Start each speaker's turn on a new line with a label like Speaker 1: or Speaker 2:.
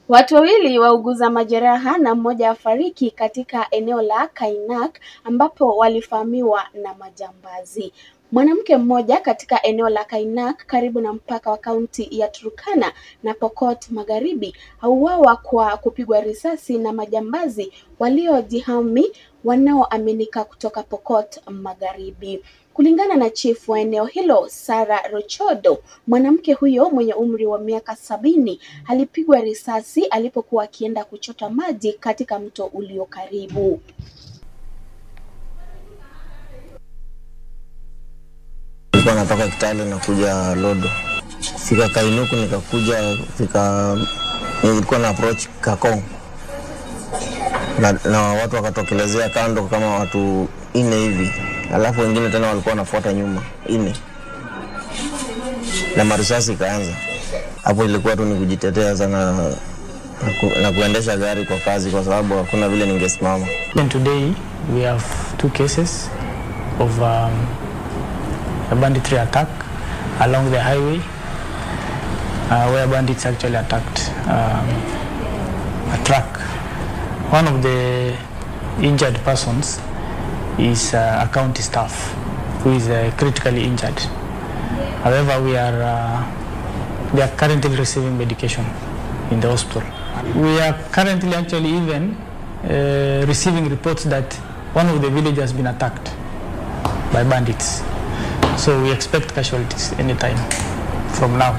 Speaker 1: Watu wawili wauguza majeraha na mmoja afariki katika eneo la Kainuk ambapo walifahamiwa na majambazi. Mwanamke mmoja katika eneo la Kainuk karibu na mpaka wa kaunti ya Turkana na Pokot Magharibi auawa kwa kupigwa risasi na majambazi waliojihami wanaoaminika kutoka Pokot Magharibi. Kulingana na chifu wa eneo hilo Sara Rochodo, mwanamke huyo mwenye umri wa miaka 70 alipigwa risasi alipokuwa akienda kuchota maji katika mto ulio karibu.
Speaker 2: Nilikuwa natoka Kitale na kuja Lodo. Fika Kainuk nilikuwa na approach Kakong. Na watu wakatokelezea kando kama watu 4 hivi. Alafu wengine tena walikuwa wanafuata nyuma 4. Na marisasi ikaanza. Hapo ilikuwa tu ni kujitetea sana na kuendesha gari kwa kazi kwa sababu hakuna vile ningesimama.
Speaker 3: And today we have 2 cases of a banditry attack along the highway where bandits actually attacked a truck. One of the injured persons is a county staff who is critically injured. However, they are currently receiving medication in the hospital. We are currently actually even receiving reports that one of the villages has been attacked by bandits. So we expect casualties anytime from now.